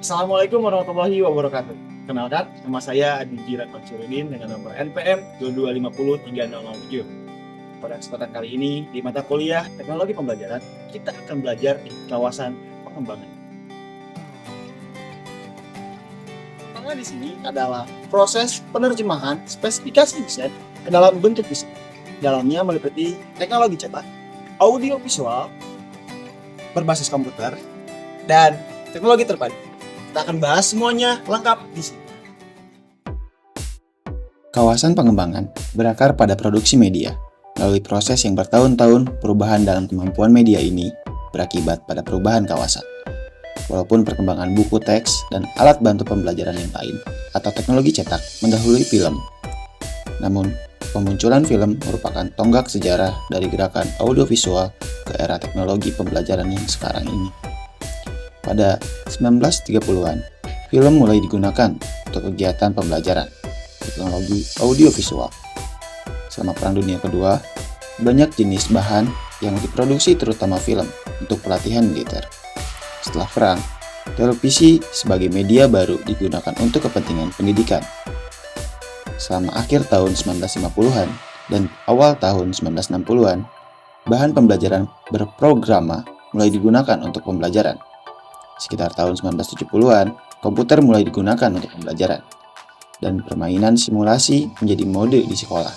Assalamualaikum warahmatullahi wabarakatuh. Kenalkan, nama saya Adi Jiran Mansuriddin dengan nomor NPM 22503007. Pada kesempatan kali ini, di mata kuliah Teknologi Pembelajaran, kita akan belajar di kawasan pengembangan. Pertama di sini adalah proses penerjemahan spesifikasi desain ke dalam bentuk desain. Dalamnya meliputi teknologi cetak, audio visual, berbasis komputer, dan teknologi terpadu. Kita akan bahas semuanya lengkap di sini. Kawasan pengembangan berakar pada produksi media. Melalui proses yang bertahun-tahun, perubahan dalam kemampuan media ini berakibat pada perubahan kawasan. Walaupun perkembangan buku teks dan alat bantu pembelajaran yang lain atau teknologi cetak mendahului film. Namun, pemunculan film merupakan tonggak sejarah dari gerakan audiovisual ke era teknologi pembelajaran yang sekarang ini. Pada 1930-an, film mulai digunakan untuk kegiatan pembelajaran teknologi audiovisual. Selama Perang Dunia Kedua, banyak jenis bahan yang diproduksi terutama film untuk pelatihan militer. Setelah perang, televisi sebagai media baru digunakan untuk kepentingan pendidikan. Selama akhir tahun 1950-an dan awal tahun 1960-an, bahan pembelajaran berprograma mulai digunakan untuk pembelajaran. Sekitar tahun 1970-an, komputer mulai digunakan untuk pembelajaran, dan permainan simulasi menjadi mode di sekolah.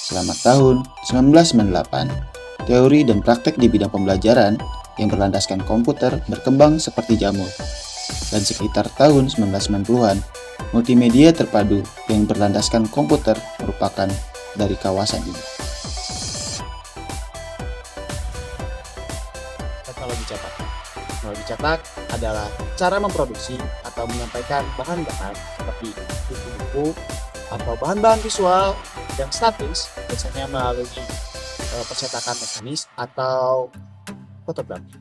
Selama tahun 1998, teori dan praktek di bidang pembelajaran yang berlandaskan komputer berkembang seperti jamur. Dan sekitar tahun 1990-an, multimedia terpadu yang berlandaskan komputer merupakan dari kawasan ini. Teknologi cetak. Teknologi cetak adalah cara memproduksi atau menyampaikan bahan-bahan seperti buku-buku atau bahan-bahan visual yang statis, biasanya melalui percetakan mekanis atau fotografi.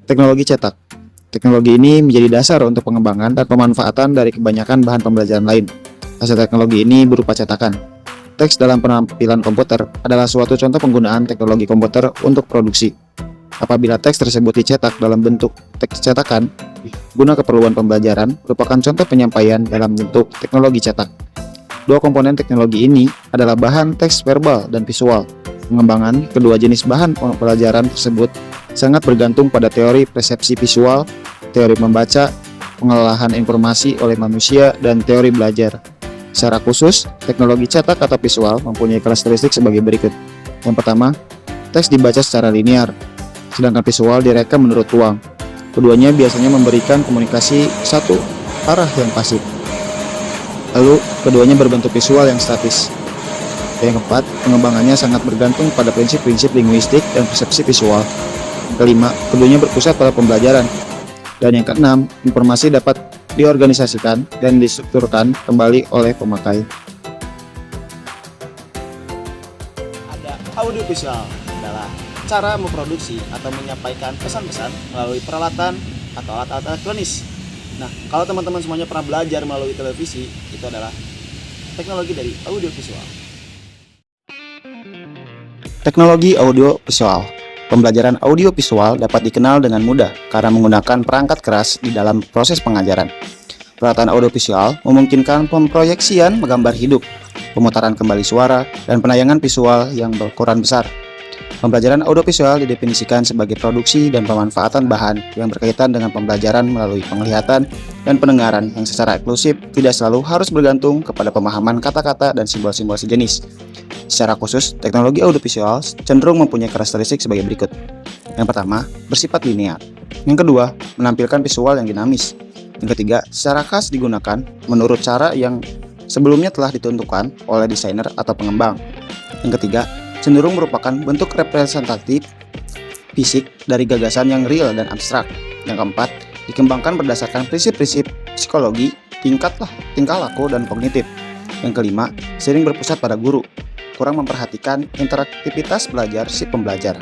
Teknologi cetak. Teknologi ini menjadi dasar untuk pengembangan dan pemanfaatan dari kebanyakan bahan pembelajaran lain. Hasil teknologi ini berupa cetakan. Teks dalam penampilan komputer adalah suatu contoh penggunaan teknologi komputer untuk produksi. Apabila teks tersebut dicetak dalam bentuk teks cetakan, guna keperluan pembelajaran, merupakan contoh penyampaian dalam bentuk teknologi cetak. Dua komponen teknologi ini adalah bahan teks verbal dan visual. Pengembangan kedua jenis bahan pembelajaran tersebut sangat bergantung pada teori persepsi visual, teori membaca, pengolahan informasi oleh manusia, dan teori belajar. Secara khusus, teknologi cetak atau visual mempunyai karakteristik sebagai berikut. Yang pertama, teks dibaca secara linear, sedangkan visual direkam menurut ruang. Keduanya biasanya memberikan komunikasi satu arah yang pasif. Lalu, keduanya berbentuk visual yang statis. Yang keempat, pengembangannya sangat bergantung pada prinsip-prinsip linguistik dan persepsi visual. Yang kelima, keduanya berpusat pada pembelajaran. Dan yang keenam, informasi dapat diorganisasikan dan distrukturkan kembali oleh pemakai. Ada audiovisual, adalah cara memproduksi atau menyampaikan pesan-pesan melalui peralatan atau alat-alat elektronis. Nah, kalau teman-teman semuanya pernah belajar melalui televisi, itu adalah teknologi dari audiovisual. Teknologi audiovisual. Pembelajaran audiovisual dapat dikenal dengan mudah karena menggunakan perangkat keras di dalam proses pengajaran. Peralatan audiovisual memungkinkan pemproyeksian gambar hidup, pemutaran kembali suara, dan penayangan visual yang berukuran besar. Pembelajaran audiovisual didefinisikan sebagai produksi dan pemanfaatan bahan yang berkaitan dengan pembelajaran melalui penglihatan dan pendengaran yang secara eksklusif tidak selalu harus bergantung kepada pemahaman kata-kata dan simbol-simbol sejenis. Secara khusus, teknologi audiovisual cenderung mempunyai karakteristik sebagai berikut. Yang pertama, bersifat linear. Yang kedua, menampilkan visual yang dinamis. Yang ketiga, secara khas digunakan menurut cara yang sebelumnya telah ditentukan oleh desainer atau pengembang. Yang ketiga, cenderung merupakan bentuk representatif fisik dari gagasan yang real dan abstrak. Yang keempat, dikembangkan berdasarkan prinsip-prinsip psikologi, tingkah laku, dan kognitif. Yang kelima, sering berpusat pada guru, kurang memperhatikan interaktivitas belajar si pembelajar.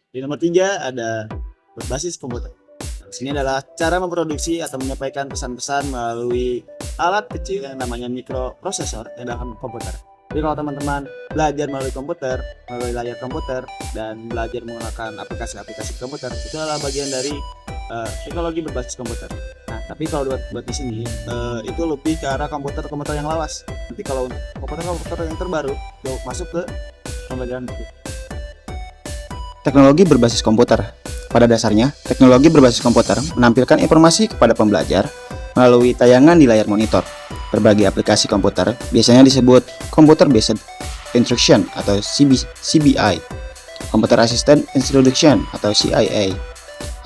Di nomor 3 ada berbasis komputer. Di sini adalah cara memproduksi atau menyampaikan pesan-pesan melalui alat kecil yang namanya mikroprosesor yang dalam komputer. Jadi kalau teman-teman belajar melalui komputer, melalui layar komputer, dan belajar menggunakan aplikasi-aplikasi komputer, itu adalah bagian dari teknologi berbasis komputer. Nah, tapi kalau buat di sini itu lebih ke arah komputer-komputer yang lawas. Nanti kalau untuk komputer-komputer yang terbaru, itu masuk ke pembelajaran buku. Teknologi berbasis komputer. Pada dasarnya, teknologi berbasis komputer menampilkan informasi kepada pembelajar melalui tayangan di layar monitor. Berbagai aplikasi komputer biasanya disebut Computer Based Instruction atau CBI, Computer Assisted Instruction atau CIA,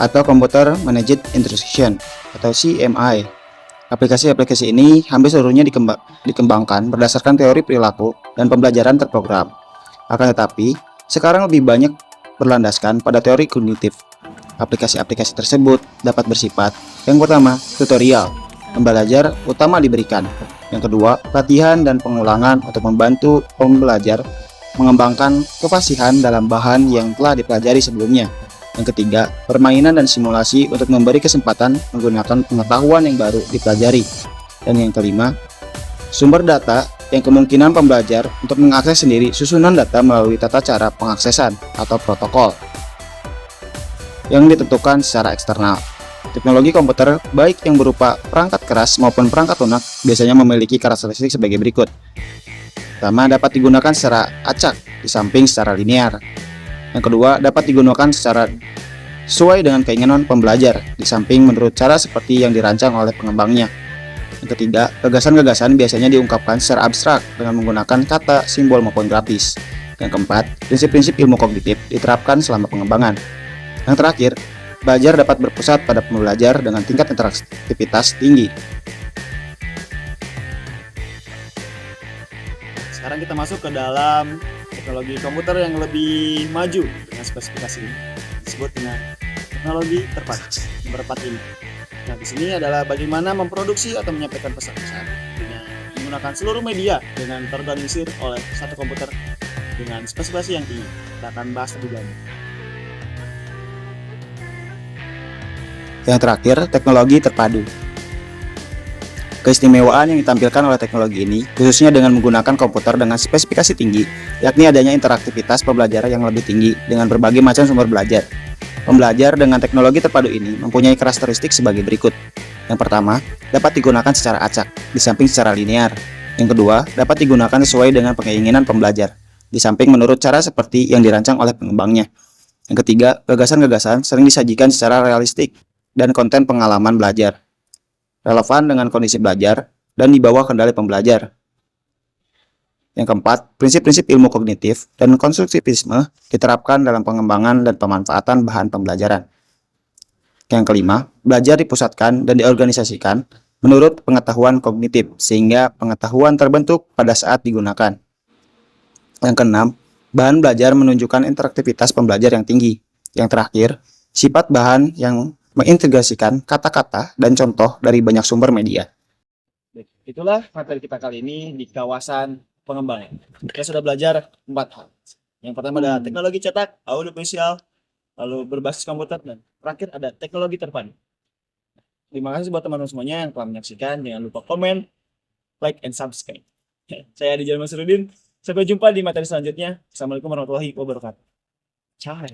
atau Computer Managed Instruction atau CMI. Aplikasi-aplikasi ini hampir seluruhnya dikembangkan berdasarkan teori perilaku dan pembelajaran terprogram. Akan tetapi, sekarang lebih banyak berlandaskan pada teori kognitif. Aplikasi-aplikasi tersebut dapat bersifat: yang pertama, tutorial, pembelajar utama diberikan; yang kedua, latihan dan pengulangan untuk membantu pembelajar mengembangkan kefasihan dalam bahan yang telah dipelajari sebelumnya; yang ketiga, permainan dan simulasi untuk memberi kesempatan menggunakan pengetahuan yang baru dipelajari; dan yang kelima, sumber data yang kemungkinan pembelajar untuk mengakses sendiri susunan data melalui tata cara pengaksesan atau protokol yang ditentukan secara eksternal. Teknologi komputer, baik yang berupa perangkat keras maupun perangkat lunak, biasanya memiliki karakteristik sebagai berikut. Pertama, dapat digunakan secara acak, di samping secara linear. Yang kedua, dapat digunakan secara sesuai dengan keinginan pembelajar, di samping menurut cara seperti yang dirancang oleh pengembangnya. Yang ketiga, gagasan-gagasan biasanya diungkapkan secara abstrak dengan menggunakan kata, simbol, maupun grafis. Yang keempat, prinsip-prinsip ilmu kognitif diterapkan selama pengembangan. Yang terakhir, belajar dapat berpusat pada pembelajar dengan tingkat interaktivitas tinggi. Sekarang kita masuk ke dalam teknologi komputer yang lebih maju dengan spesifikasi ini, disebut dengan teknologi terpadu, nomor 4 ini. Nah, di sini adalah bagaimana memproduksi atau menyampaikan pesan-pesan dengan menggunakan seluruh media dengan terorganisir oleh satu komputer dengan spesifikasi yang tinggi. Kita akan bahas lebih lanjut. Yang terakhir, teknologi terpadu. Keistimewaan yang ditampilkan oleh teknologi ini, khususnya dengan menggunakan komputer dengan spesifikasi tinggi, yakni adanya interaktivitas pembelajaran yang lebih tinggi dengan berbagai macam sumber belajar. Pembelajar dengan teknologi terpadu ini mempunyai karakteristik sebagai berikut. Yang pertama, dapat digunakan secara acak, di samping secara linear. Yang kedua, dapat digunakan sesuai dengan keinginan pembelajar, di samping menurut cara seperti yang dirancang oleh pengembangnya. Yang ketiga, gagasan-gagasan sering disajikan secara realistik dan konten pengalaman belajar, relevan dengan kondisi belajar, dan di bawah kendali pembelajar. Yang keempat, prinsip-prinsip ilmu kognitif dan konstruktivisme diterapkan dalam pengembangan dan pemanfaatan bahan pembelajaran. Yang kelima, belajar dipusatkan dan diorganisasikan menurut pengetahuan kognitif, sehingga pengetahuan terbentuk pada saat digunakan. Yang keenam, bahan belajar menunjukkan interaktivitas pembelajar yang tinggi. Yang terakhir, sifat bahan yang mengintegrasikan kata-kata dan contoh dari banyak sumber media. Itulah materi kita kali ini di kawasan pengembangan. Kita sudah belajar 4 hal. Yang pertama adalah teknologi cetak, audiovisual, lalu berbasis komputer, dan terakhir ada teknologi terpadu. Terima kasih buat teman-teman semuanya yang telah menyaksikan. Jangan lupa komen, like, and subscribe. Saya Adi Jalma Surudin. Sampai jumpa di materi selanjutnya. Assalamualaikum warahmatullahi wabarakatuh. Ciao.